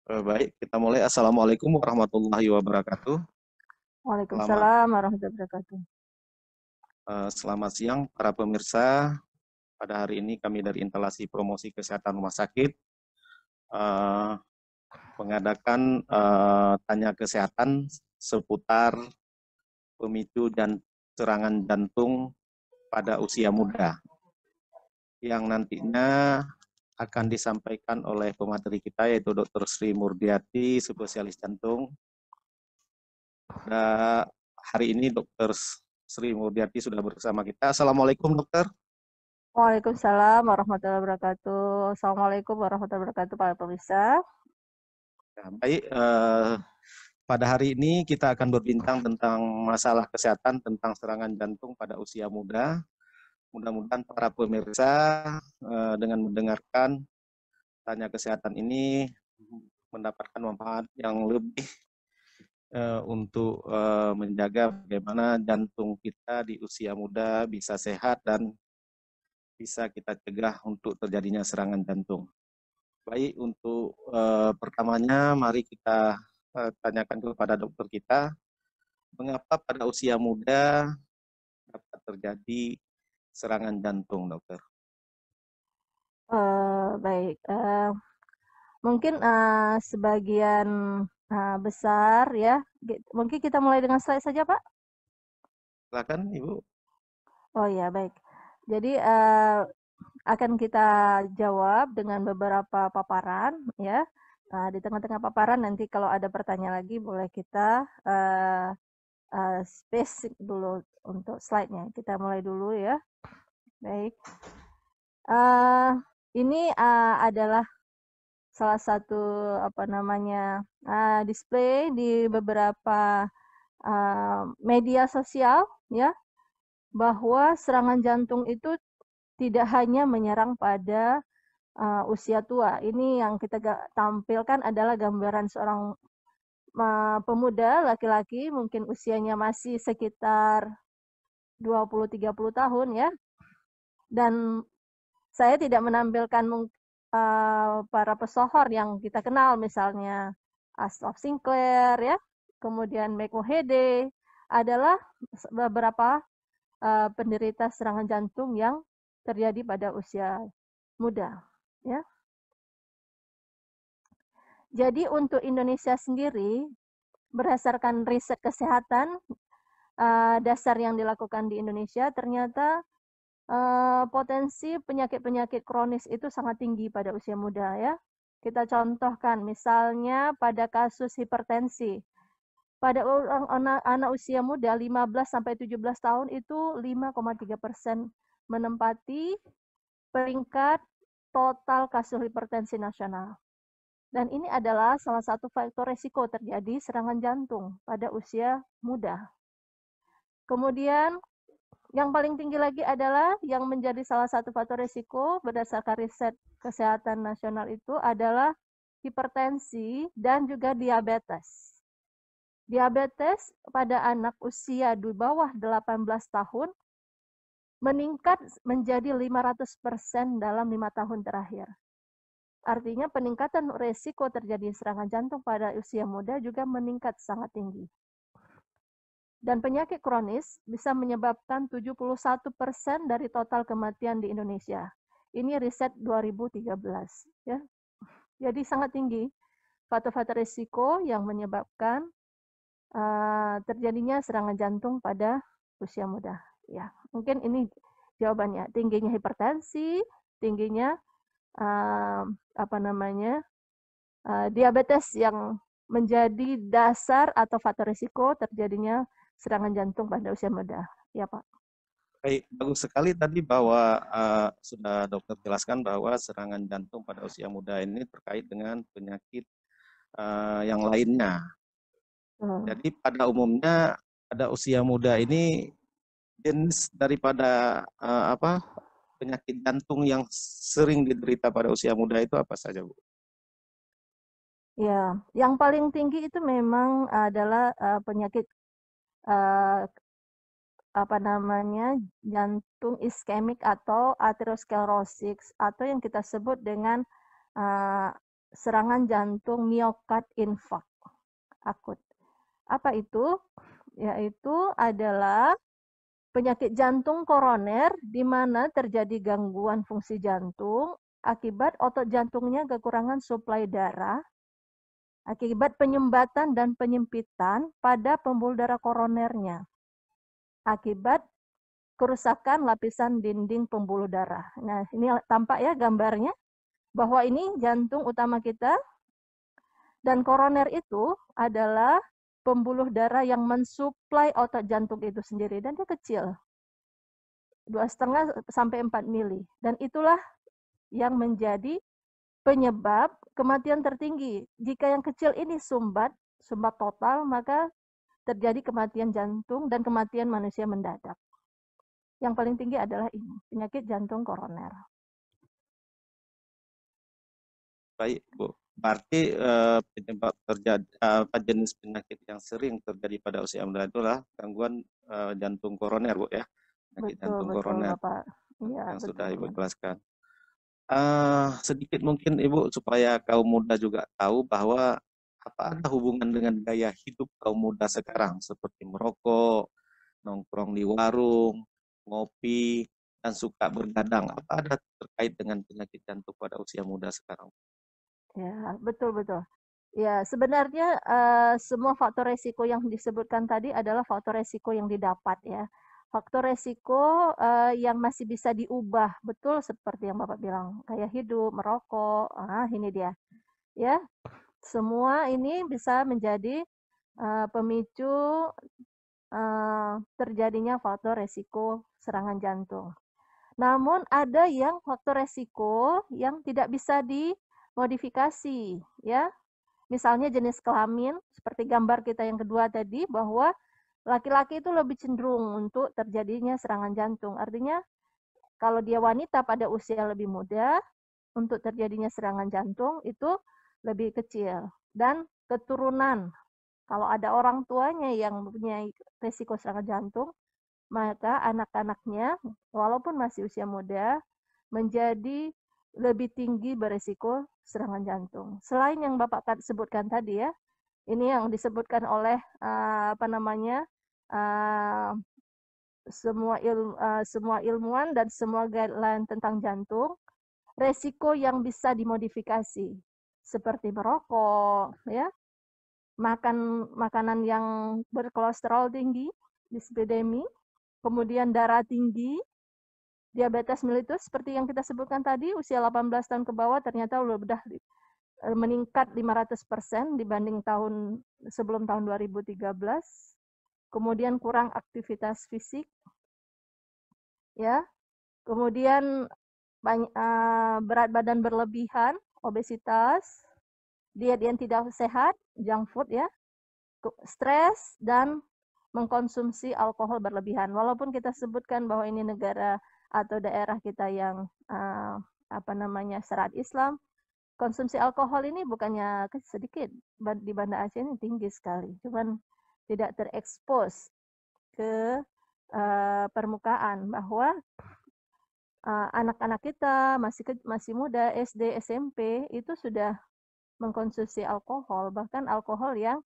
Baik, kita mulai. Assalamualaikum warahmatullahi wabarakatuh. Selamat, Waalaikumsalam warahmatullahi wabarakatuh. selamat siang para pemirsa. Pada hari ini kami dari Instalasi Promosi Kesehatan Rumah Sakit eh, mengadakan tanya kesehatan seputar pemicu dan serangan jantung pada usia muda yang nantinya akan disampaikan oleh pemateri kita yaitu Dr. Sri Murdiati, spesialis jantung. Pada hari ini Dr. Sri Murdiati sudah bersama kita. Assalamualaikum dokter. Waalaikumsalam warahmatullahi wabarakatuh. Assalamualaikum warahmatullahi wabarakatuh para pemirsa. Ya, baik, pada hari ini kita akan berbincang tentang masalah kesehatan tentang serangan jantung pada usia muda. Mudah-mudahan para pemirsa dengan mendengarkan tanya kesehatan ini mendapatkan manfaat yang lebih untuk menjaga bagaimana jantung kita di usia muda bisa sehat dan bisa kita cegah untuk terjadinya serangan jantung. Baik, untuk pertamanya mari kita tanyakan kepada dokter kita, mengapa pada usia muda dapat terjadi serangan jantung, dokter? Baik, mungkin sebagian besar ya. Mungkin kita mulai dengan slide saja, Pak. Silakan, Ibu. Oh ya, baik. Jadi akan kita jawab dengan beberapa paparan ya. Di tengah-tengah paparan nanti kalau ada pertanyaan lagi boleh kita space dulu untuk slide-nya. Kita mulai dulu ya. Baik. Uh, ini adalah salah satu display di beberapa media sosial ya, bahwa serangan jantung itu tidak hanya menyerang pada usia tua. Ini yang kita tampilkan adalah gambaran seorang pemuda laki-laki, mungkin usianya masih sekitar 20-30 tahun ya. Dan saya tidak menampilkan para pesohor yang kita kenal, misalnya Ashraf Sinclair ya, kemudian Mike Mohede, adalah beberapa penderita serangan jantung yang terjadi pada usia muda ya. Jadi untuk Indonesia sendiri, berdasarkan riset kesehatan dasar yang dilakukan di Indonesia, ternyata potensi penyakit-penyakit kronis itu sangat tinggi pada usia muda ya. Kita contohkan misalnya pada kasus hipertensi. Pada anak usia muda 15 sampai 17 tahun itu 5,3% menempati peringkat total kasus hipertensi nasional. Dan ini adalah salah satu faktor resiko terjadi serangan jantung pada usia muda. Kemudian yang paling tinggi lagi adalah yang menjadi salah satu faktor risiko berdasarkan riset kesehatan nasional itu adalah hipertensi dan juga diabetes. Diabetes pada anak usia di bawah 18 tahun meningkat menjadi 500% dalam 5 tahun terakhir. Artinya peningkatan risiko terjadi serangan jantung pada usia muda juga meningkat sangat tinggi. Dan penyakit kronis bisa menyebabkan 71% dari total kematian di Indonesia. Ini riset 2013 ya. Jadi sangat tinggi faktor-faktor risiko yang menyebabkan terjadinya serangan jantung pada usia muda. Ya, mungkin ini jawabannya. Tingginya hipertensi, tingginya diabetes yang menjadi dasar atau faktor risiko terjadinya serangan jantung pada usia muda. Ya, Pak. Baik, bagus sekali tadi bahwa sudah dokter jelaskan bahwa serangan jantung pada usia muda ini terkait dengan penyakit yang lainnya. Jadi pada umumnya pada usia muda ini jenis daripada penyakit jantung yang sering diderita pada usia muda itu apa saja, Bu? Ya, yang paling tinggi itu memang adalah penyakit jantung iskemik atau aterosklerosis atau yang kita sebut dengan serangan jantung miokard infarct akut. Apa itu? Yaitu adalah penyakit jantung koroner di mana terjadi gangguan fungsi jantung akibat otot jantungnya kekurangan suplai darah, akibat penyumbatan dan penyempitan pada pembuluh darah koronernya, akibat kerusakan lapisan dinding pembuluh darah. Nah, ini tampak ya gambarnya bahwa ini jantung utama kita, dan koroner itu adalah pembuluh darah yang mensuplai otot jantung itu sendiri, dan dia kecil, 2,5 sampai 4 mili. Dan itulah yang menjadi penyebab kematian tertinggi. Jika yang kecil ini sumbat total, maka terjadi kematian jantung dan kematian manusia mendadak. Yang paling tinggi adalah ini, penyakit jantung koroner. Baik, Bu. Berarti penyebab terjadi jenis penyakit yang sering terjadi pada usia muda itulah gangguan jantung koroner, Bu ya. Penyakit jantung koroner Bapak. Ya, yang betul. sudah Ibu jelaskan. Sedikit mungkin Ibu supaya kaum muda juga tahu bahwa apa ada hubungan dengan gaya hidup kaum muda sekarang seperti merokok, nongkrong di warung, ngopi, dan suka bergadang. Apa ada terkait dengan penyakit jantung pada usia muda sekarang? Ya, betul. Ya, sebenarnya semua faktor resiko yang disebutkan tadi adalah faktor resiko yang didapat ya. Faktor resiko yang masih bisa diubah, betul seperti yang Bapak bilang, gaya hidup, merokok, ini dia. Ya, semua ini bisa menjadi pemicu terjadinya faktor resiko serangan jantung. Namun ada yang faktor resiko yang tidak bisa dimodifikasi, ya. Misalnya jenis kelamin, seperti gambar kita yang kedua tadi, bahwa laki-laki itu lebih cenderung untuk terjadinya serangan jantung. Artinya kalau dia wanita pada usia lebih muda, untuk terjadinya serangan jantung itu lebih kecil. Dan keturunan, kalau ada orang tuanya yang mempunyai risiko serangan jantung, maka anak-anaknya walaupun masih usia muda menjadi lebih tinggi berisiko serangan jantung. Selain yang Bapak sebutkan tadi ya, ini yang disebutkan oleh semua ilmuwan dan semua guideline tentang jantung, resiko yang bisa dimodifikasi seperti merokok, ya, makan makanan yang berkolesterol tinggi, dislipidemi, kemudian darah tinggi, diabetes mellitus seperti yang kita sebutkan tadi, usia 18 tahun ke bawah ternyata sudah meningkat 500% dibanding sebelum tahun 2013. Kemudian kurang aktivitas fisik, ya. Kemudian berat badan berlebihan, obesitas, diet yang tidak sehat, junk food ya, stres, dan mengkonsumsi alkohol berlebihan. Walaupun kita sebutkan bahwa ini negara atau daerah kita yang syariat Islam, konsumsi alkohol ini bukannya sedikit, di Banda Aceh ini tinggi sekali, cuman tidak terekspos ke permukaan, bahwa anak-anak kita masih muda, SD, SMP, itu sudah mengkonsumsi alkohol, bahkan alkohol yang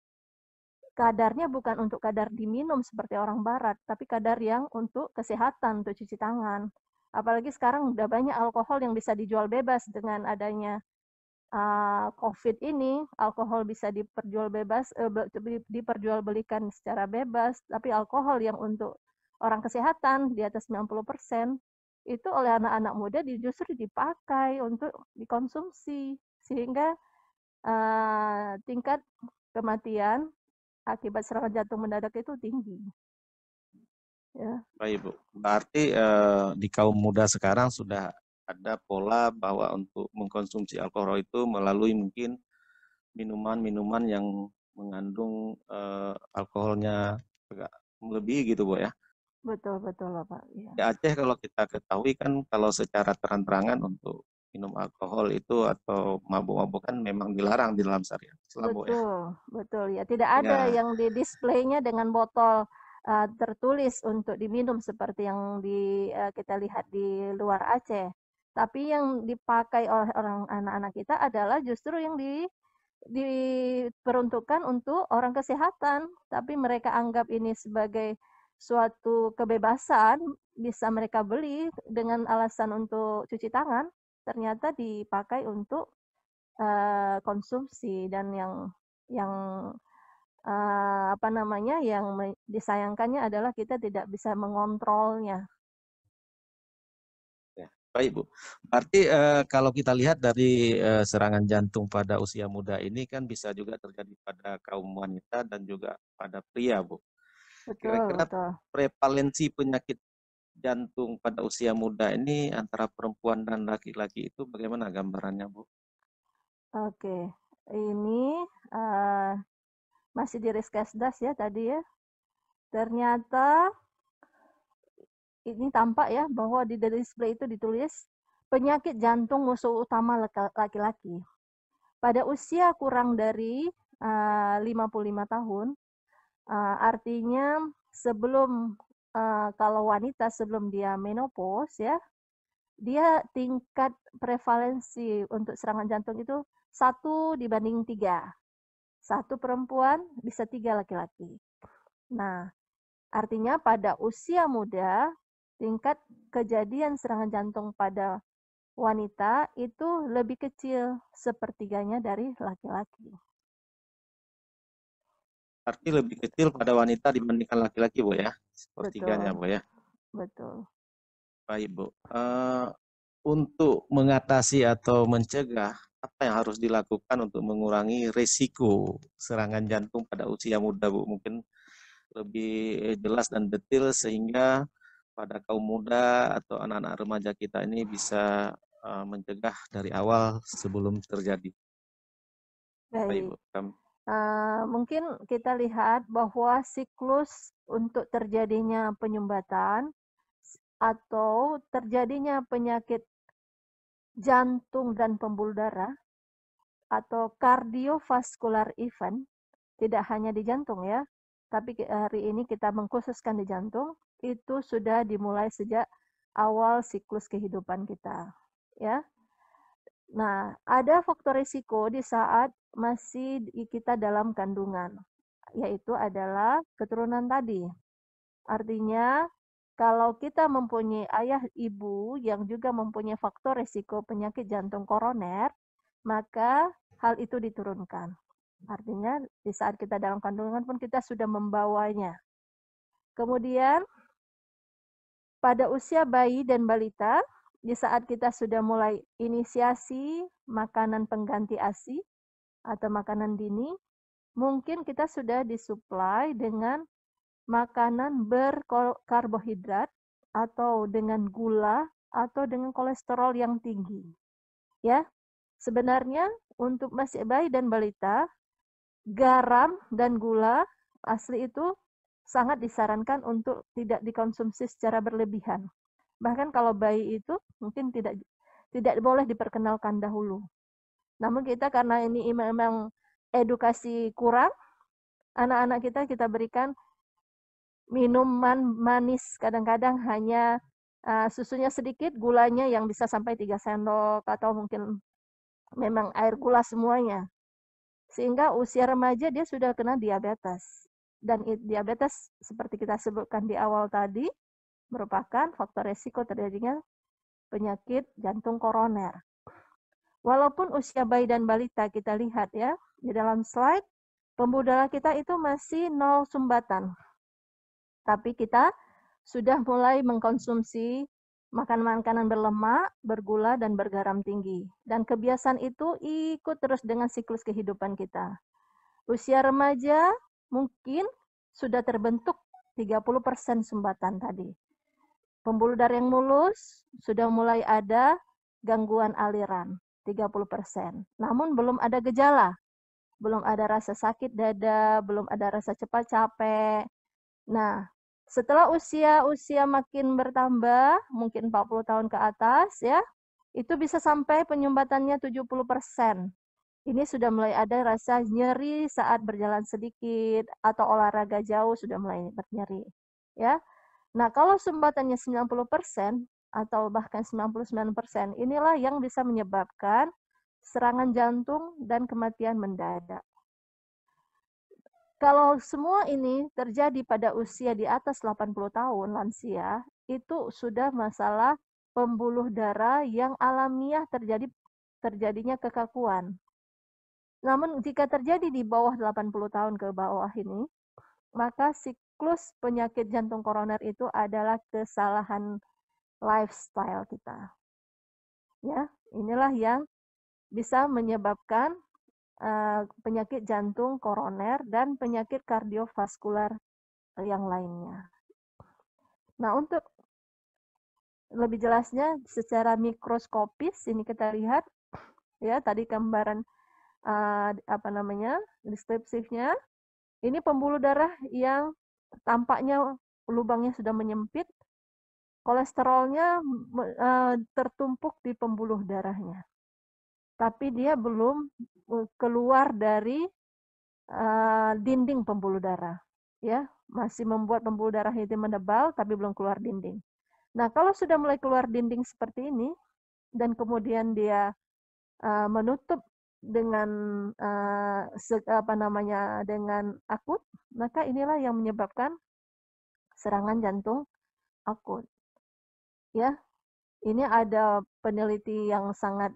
kadarnya bukan untuk kadar diminum seperti orang barat, tapi kadar yang untuk kesehatan, untuk cuci tangan. Apalagi sekarang udah banyak alkohol yang bisa dijual bebas dengan adanya COVID ini, alkohol bisa diperjualbelikan secara bebas, tapi alkohol yang untuk orang kesehatan di atas 90% itu oleh anak-anak muda justru dipakai untuk dikonsumsi, sehingga tingkat kematian akibat serangan jantung mendadak itu tinggi. Ya. Baik, Bu. Berarti di kaum muda sekarang sudah ada pola bahwa untuk mengkonsumsi alkohol itu melalui mungkin minuman-minuman yang mengandung alkoholnya agak lebih gitu, Bu ya. Betul Bapak. Ya. Di Aceh kalau kita ketahui kan kalau secara terang-terangan untuk minum alkohol itu atau mabuk-mabukan memang dilarang di dalam syariat Islam, Bu ya. Betul ya. Tidak ada yang di displaynya dengan botol tertulis untuk diminum seperti yang kita lihat di luar Aceh. Tapi yang dipakai oleh orang anak-anak kita adalah justru yang diperuntukkan untuk orang kesehatan, tapi mereka anggap ini sebagai suatu kebebasan, bisa mereka beli dengan alasan untuk cuci tangan, ternyata dipakai untuk konsumsi. Dan yang apa namanya, yang disayangkannya adalah kita tidak bisa mengontrolnya. Ya, baik Bu. Berarti kalau kita lihat dari serangan jantung pada usia muda ini kan bisa juga terjadi pada kaum wanita dan juga pada pria, Bu. Betul, Kira-kira betul. prevalensi penyakit jantung pada usia muda ini antara perempuan dan laki-laki itu bagaimana gambarannya, Bu? Oke, ini uh, masih di Riskesdas ya tadi ya. Ternyata ini tampak ya bahwa di display itu ditulis penyakit jantung musuh utama laki-laki. Pada usia kurang dari 55 tahun, artinya sebelum kalau wanita sebelum dia menopause ya, dia tingkat prevalensi untuk serangan jantung itu 1:3. 1 perempuan bisa 3 laki-laki. Nah, artinya pada usia muda, tingkat kejadian serangan jantung pada wanita itu lebih kecil, sepertiganya dari laki-laki. Arti lebih kecil pada wanita dibandingkan laki-laki, Bu ya? Sepertiganya, Betul, Bu ya? betul. Baik, Bu. Untuk mengatasi atau mencegah, apa yang harus dilakukan untuk mengurangi risiko serangan jantung pada usia muda, Bu? Mungkin lebih jelas dan detail sehingga pada kaum muda atau anak-anak remaja kita ini bisa mencegah dari awal sebelum terjadi. Baik, Baik. Bu. Mungkin kita lihat bahwa siklus untuk terjadinya penyumbatan atau terjadinya penyakit jantung dan pembuluh darah atau cardiovascular event, tidak hanya di jantung ya, tapi hari ini kita mengkhususkan di jantung, itu sudah dimulai sejak awal siklus kehidupan kita, ya. Nah, ada faktor risiko di saat masih kita dalam kandungan, yaitu adalah keturunan tadi. Artinya, kalau kita mempunyai ayah ibu yang juga mempunyai faktor risiko penyakit jantung koroner, maka hal itu diturunkan. Artinya, di saat kita dalam kandungan pun kita sudah membawanya. Kemudian, pada usia bayi dan balita, di saat kita sudah mulai inisiasi makanan pengganti ASI atau makanan dini, mungkin kita sudah disuplai dengan makanan berkarbohidrat atau dengan gula atau dengan kolesterol yang tinggi. Ya, sebenarnya untuk masih bayi dan balita, garam dan gula asli itu sangat disarankan untuk tidak dikonsumsi secara berlebihan. Bahkan kalau bayi itu mungkin tidak boleh diperkenalkan dahulu. Namun kita karena ini memang edukasi kurang, anak-anak kita berikan minuman manis, kadang-kadang hanya susunya sedikit, gulanya yang bisa sampai 3 sendok atau mungkin memang air gula semuanya. Sehingga usia remaja dia sudah kena diabetes. Dan diabetes seperti kita sebutkan di awal tadi merupakan faktor resiko terjadinya penyakit jantung koroner. Walaupun usia bayi dan balita kita lihat ya, di dalam slide, pembuluh darah kita itu masih 0 sumbatan. Tapi kita sudah mulai mengkonsumsi makanan-makanan berlemak, bergula, dan bergaram tinggi. Dan kebiasaan itu ikut terus dengan siklus kehidupan kita. Usia remaja mungkin sudah terbentuk 30% sumbatan tadi. Pembuluh darah yang mulus sudah mulai ada gangguan aliran 30%. Namun belum ada gejala. Belum ada rasa sakit dada, belum ada rasa cepat capek. Nah, setelah usia makin bertambah, mungkin 40 tahun ke atas ya, itu bisa sampai penyumbatannya 70%. Ini sudah mulai ada rasa nyeri saat berjalan sedikit atau olahraga jauh sudah mulai bernyeri. Ya. Nah, kalau sumbatannya 90%, atau bahkan 99%, inilah yang bisa menyebabkan serangan jantung dan kematian mendadak. Kalau semua ini terjadi pada usia di atas 80 tahun, lansia, itu sudah masalah pembuluh darah yang alamiah terjadinya kekakuan. Namun jika terjadi di bawah 80 tahun ke bawah ini, maka siklus penyakit jantung koroner itu adalah kesalahan lifestyle kita. Ya, inilah yang bisa menyebabkan penyakit jantung koroner dan penyakit kardiovaskular yang lainnya. Nah, untuk lebih jelasnya secara mikroskopis ini kita lihat ya tadi gambaran deskriptifnya. Ini pembuluh darah yang tampaknya lubangnya sudah menyempit, kolesterolnya tertumpuk di pembuluh darahnya. Tapi dia belum keluar dari dinding pembuluh darah, ya masih membuat pembuluh darah itu menebal, tapi belum keluar dinding. Nah, kalau sudah mulai keluar dinding seperti ini, dan kemudian dia menutup dengan dengan akut, maka inilah yang menyebabkan serangan jantung akut. Ya, ini ada peneliti yang sangat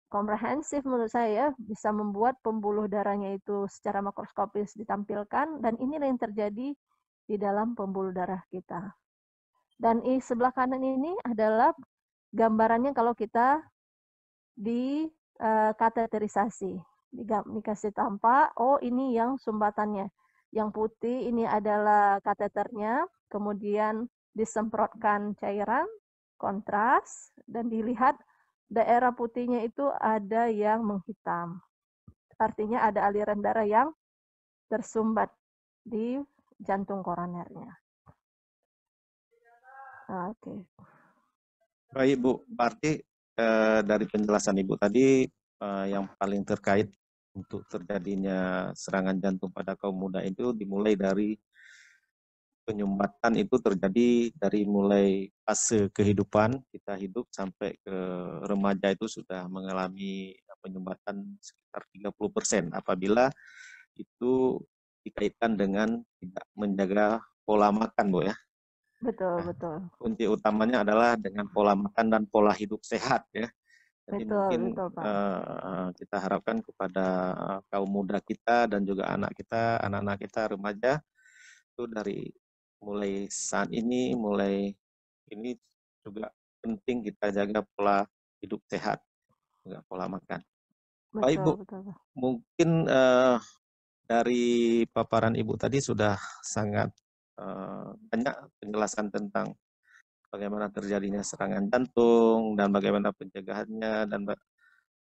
komprehensif menurut saya, bisa membuat pembuluh darahnya itu secara makroskopis ditampilkan, dan inilah yang terjadi di dalam pembuluh darah kita. Dan di sebelah kanan ini adalah gambarannya kalau kita di kateterisasi, dikasih tampak, oh ini yang sumbatannya. Yang putih ini adalah kateternya, kemudian disemprotkan cairan, kontras, dan dilihat daerah putihnya itu ada yang menghitam. Artinya ada aliran darah yang tersumbat di jantung koronernya. Oke. Baik Bu, berarti dari penjelasan Ibu tadi yang paling terkait untuk terjadinya serangan jantung pada kaum muda itu dimulai dari penyumbatan itu terjadi dari mulai fase kehidupan kita hidup sampai ke remaja itu sudah mengalami penyumbatan sekitar 30% apabila itu dikaitkan dengan tidak menjaga pola makan, Bu ya. Betul, Nah, betul. kunci utamanya adalah dengan pola makan dan pola hidup sehat ya. Jadi Betul, mungkin betul, Pak. kita harapkan kepada kaum muda kita dan juga anak-anak kita remaja itu dari mulai saat ini, ini juga penting kita jaga pola hidup sehat, juga pola makan. Baik Bu, Betul, betul, Pak. mungkin dari paparan Ibu tadi sudah sangat banyak penjelasan tentang bagaimana terjadinya serangan jantung dan bagaimana pencegahannya dan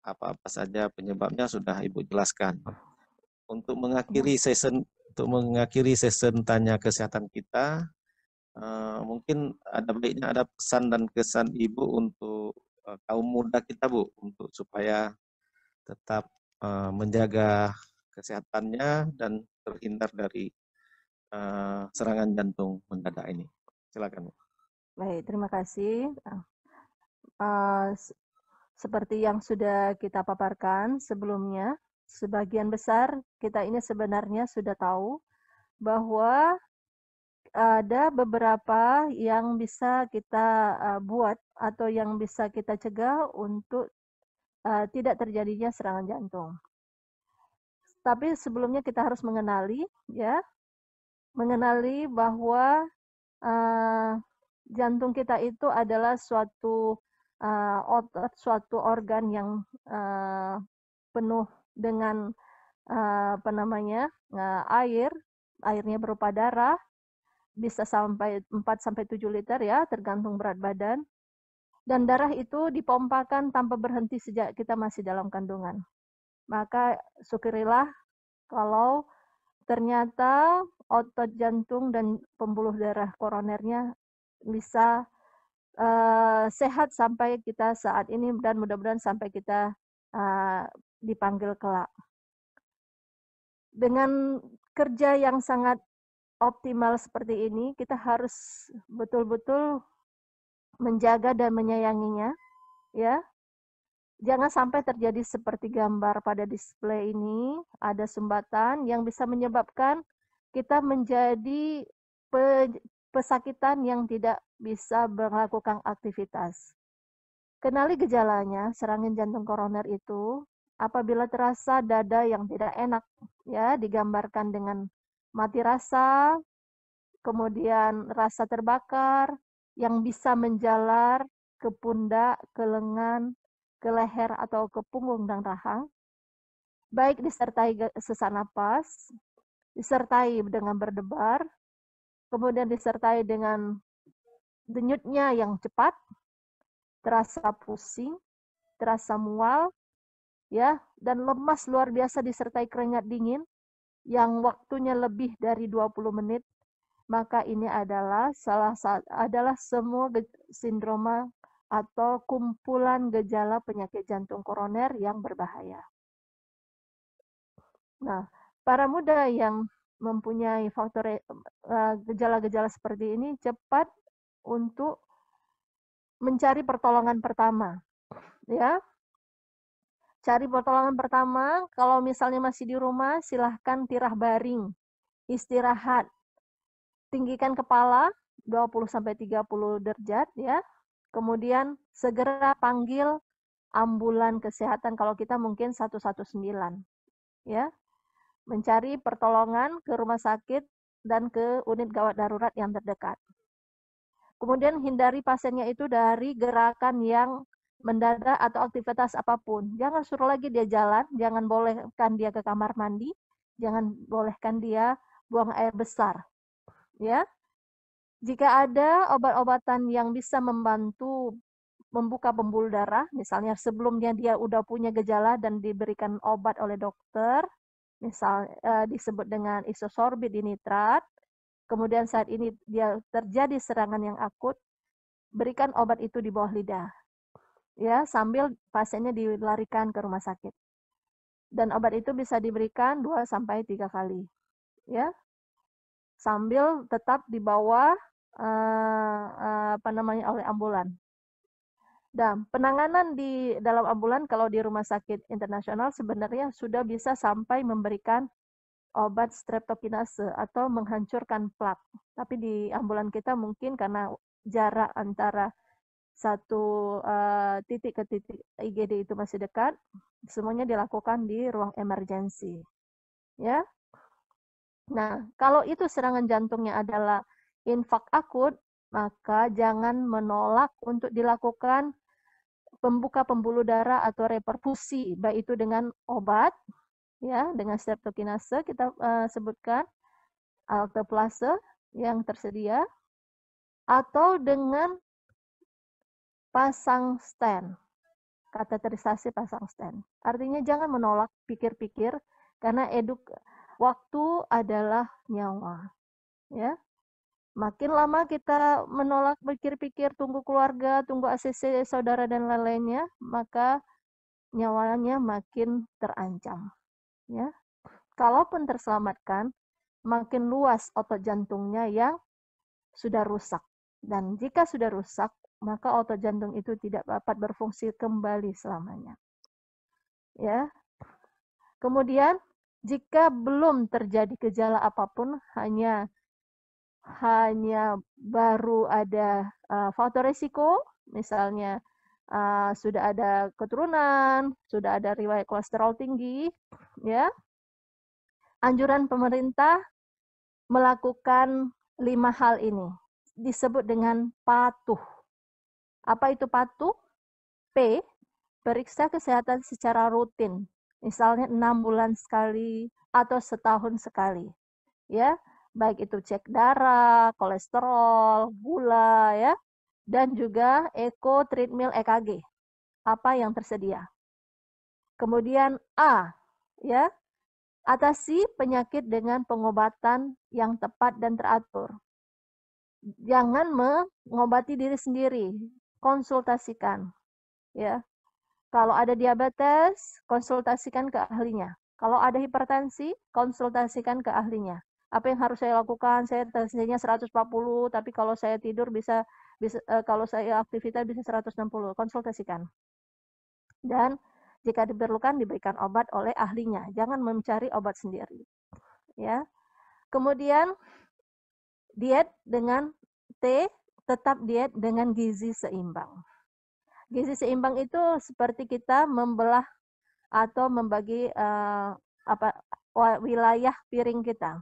apa-apa saja penyebabnya sudah Ibu jelaskan. Untuk mengakhiri session tanya kesehatan kita, mungkin ada baiknya ada pesan dan kesan Ibu untuk kaum muda kita Bu, untuk supaya tetap menjaga kesehatannya dan terhindar dari serangan jantung mendadak ini. Silakan Bu. Baik, terima kasih. Seperti yang sudah kita paparkan sebelumnya, sebagian besar kita ini sebenarnya sudah tahu bahwa ada beberapa yang bisa kita buat atau yang bisa kita cegah untuk tidak terjadinya serangan jantung. Tapi sebelumnya kita harus mengenali bahwa jantung kita itu adalah suatu otot, suatu organ yang penuh dengan air, airnya berupa darah, bisa sampai 4-7 liter ya, tergantung berat badan. Dan darah itu dipompakan tanpa berhenti sejak kita masih dalam kandungan. Maka syukurilah kalau ternyata otot jantung dan pembuluh darah koronernya bisa sehat sampai kita saat ini, dan mudah-mudahan sampai kita dipanggil kelak. Dengan kerja yang sangat optimal seperti ini, kita harus betul-betul menjaga dan menyayanginya, ya. Jangan sampai terjadi seperti gambar pada display ini, ada sumbatan yang bisa menyebabkan kita menjadi pesakitan yang tidak bisa melakukan aktivitas. Kenali gejalanya, serangan jantung koroner itu apabila terasa dada yang tidak enak, ya, digambarkan dengan mati rasa, kemudian rasa terbakar yang bisa menjalar ke pundak, ke lengan, ke leher atau ke punggung dan rahang, baik disertai sesak napas, disertai dengan berdebar, kemudian disertai dengan denyutnya yang cepat, terasa pusing, terasa mual, ya, dan lemas luar biasa disertai keringat dingin yang waktunya lebih dari 20 menit, maka ini adalah semua sindroma atau kumpulan gejala penyakit jantung koroner yang berbahaya. Nah, para muda yang mempunyai faktor gejala-gejala seperti ini cepat untuk mencari pertolongan pertama, ya. Cari pertolongan pertama, kalau misalnya masih di rumah, silahkan tirah baring, istirahat, tinggikan kepala 20-30 derajat, ya. Kemudian segera panggil ambulan kesehatan kalau kita mungkin 119, ya. Mencari pertolongan ke rumah sakit dan ke unit gawat darurat yang terdekat. Kemudian hindari pasiennya itu dari gerakan yang mendadak atau aktivitas apapun. Jangan suruh lagi dia jalan, jangan bolehkan dia ke kamar mandi, jangan bolehkan dia buang air besar. Ya. Jika ada obat-obatan yang bisa membantu membuka pembuluh darah, misalnya sebelumnya dia udah punya gejala dan diberikan obat oleh dokter, misal disebut dengan isosorbit dinitrat, kemudian saat ini dia terjadi serangan yang akut, berikan obat itu di bawah lidah, ya, sambil pasiennya dilarikan ke rumah sakit. Dan obat itu bisa diberikan 2-3 kali, ya, sambil tetap dibawa oleh ambulan. Dan penanganan di dalam ambulan kalau di rumah sakit internasional sebenarnya sudah bisa sampai memberikan obat streptokinase atau menghancurkan plak. Tapi di ambulan kita mungkin karena jarak antara satu titik ke titik IGD itu masih dekat, semuanya dilakukan di ruang emergensi. Ya. Nah, kalau itu serangan jantungnya adalah infak akut, maka jangan menolak untuk dilakukan pembuka pembuluh darah atau reperfusi, baik itu dengan obat, ya, dengan streptokinase kita sebutkan, alteplase yang tersedia, atau dengan pasang stent, kateterisasi pasang stent. Artinya jangan menolak, pikir-pikir, karena waktu adalah nyawa, ya. Makin lama kita menolak, pikir-pikir, tunggu keluarga, tunggu ACC saudara dan lain-lainnya, maka nyawanya makin terancam, ya. Kalaupun terselamatkan, makin luas otot jantungnya yang sudah rusak. Dan jika sudah rusak, maka otot jantung itu tidak dapat berfungsi kembali selamanya. Ya. Kemudian, jika belum terjadi gejala apapun, hanya baru ada faktor risiko, misalnya sudah ada keturunan, sudah ada riwayat kolesterol tinggi, ya. Anjuran pemerintah melakukan 5 hal ini, disebut dengan patuh. Apa itu patuh? P, periksa kesehatan secara rutin, misalnya 6 bulan sekali atau setahun sekali, ya. Baik itu cek darah, kolesterol, gula, ya, dan juga eko, treadmill, EKG, apa yang tersedia. Kemudian A, ya, atasi penyakit dengan pengobatan yang tepat dan teratur. Jangan mengobati diri sendiri, konsultasikan, ya. Kalau ada diabetes, konsultasikan ke ahlinya. Kalau ada hipertensi, konsultasikan ke ahlinya. apa yang harus saya lakukan? Saya tensinya 140, tapi kalau saya tidur bisa kalau saya aktivitas bisa 160. Konsultasikan. Dan jika diperlukan diberikan obat oleh ahlinya. Jangan mencari obat sendiri, ya. Kemudian diet dengan tetap diet dengan gizi seimbang. Gizi seimbang itu seperti kita membelah atau membagi wilayah piring kita.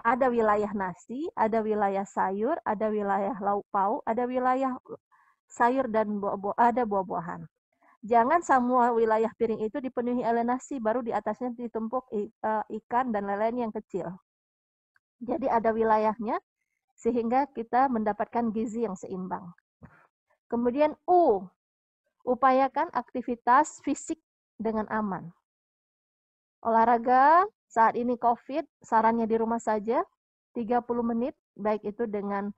Ada wilayah nasi, ada wilayah sayur, ada wilayah lauk pauk, ada wilayah sayur dan ada buah-buahan. Jangan semua wilayah piring itu dipenuhi oleh nasi, baru di atasnya ditumpuk ikan dan lain-lain yang kecil. Jadi ada wilayahnya, sehingga kita mendapatkan gizi yang seimbang. Kemudian upayakan aktivitas fisik dengan aman. Olahraga, saat ini COVID, sarannya di rumah saja, 30 menit, baik itu dengan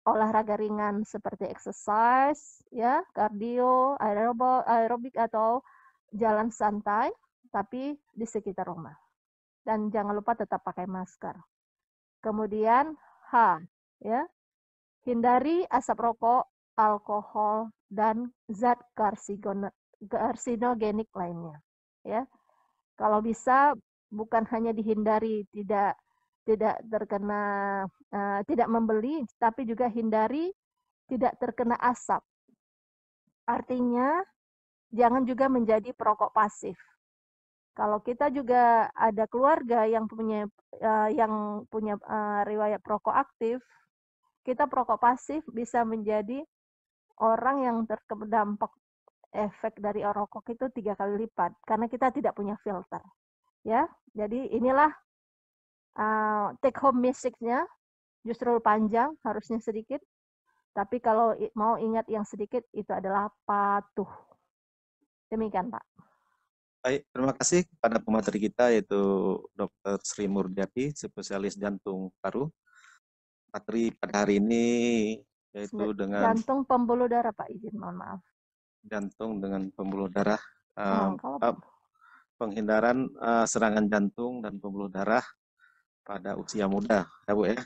olahraga ringan seperti exercise, ya, kardio, aerobik atau jalan santai, tapi di sekitar rumah. Dan jangan lupa tetap pakai masker. Kemudian ya, hindari asap rokok, alkohol, dan zat karsinogenik lainnya. Ya, kalau bisa bukan hanya dihindari tidak terkena tidak membeli, tapi juga hindari tidak terkena asap. Artinya jangan juga menjadi perokok pasif. Kalau kita juga ada keluarga yang punya riwayat perokok aktif, kita perokok pasif bisa menjadi orang yang terdampak efek dari rokok itu 3 kali lipat karena kita tidak punya filter. Ya, jadi inilah take home message-nya, justru panjang, harusnya sedikit. Tapi kalau mau ingat yang sedikit, itu adalah patuh. Demikian, Pak. Baik, terima kasih kepada pemateri kita yaitu Dr. Sri Murdiati, spesialis jantung paru. Materi pada hari ini yaitu dengan jantung pembuluh darah, Pak, izin mohon maaf. Jantung dengan pembuluh darah, kalau penghindaran serangan jantung dan pembuluh darah pada usia muda, ya Bu ya.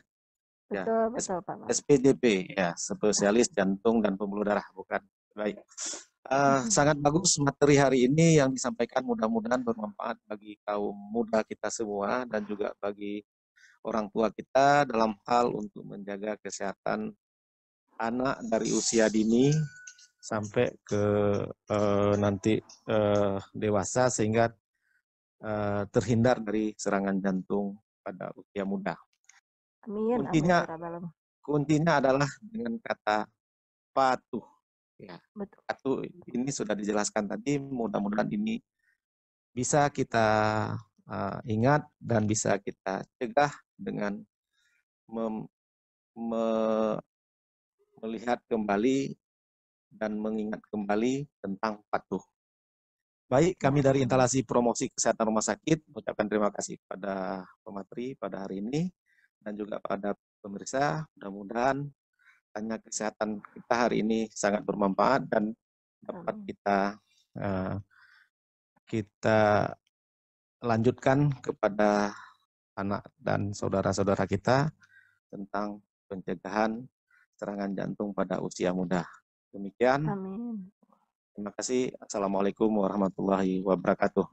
Betul Pak. SPJP ya, spesialis jantung dan pembuluh darah, bukan. Baik. Sangat bagus materi hari ini yang disampaikan, mudah-mudahan bermanfaat bagi kaum muda kita semua dan juga bagi orang tua kita dalam hal untuk menjaga kesehatan anak dari usia dini sampai ke nanti dewasa sehingga terhindar dari serangan jantung pada usia muda. Amin. Kuntinya adalah dengan kata patuh. Ya, betul. Patuh ini sudah dijelaskan tadi. Mudah-mudahan ini bisa kita ingat dan bisa kita cegah dengan melihat kembali dan mengingat kembali tentang patuh. Baik, kami dari Instalasi Promosi Kesehatan Rumah Sakit mengucapkan terima kasih pada pemateri pada hari ini dan juga pada pemirsa. Mudah-mudahan tanya kesehatan kita hari ini sangat bermanfaat dan dapat kita lanjutkan kepada anak dan saudara-saudara kita tentang pencegahan serangan jantung pada usia muda. Demikian. Amin. Terima kasih. Assalamualaikum warahmatullahi wabarakatuh.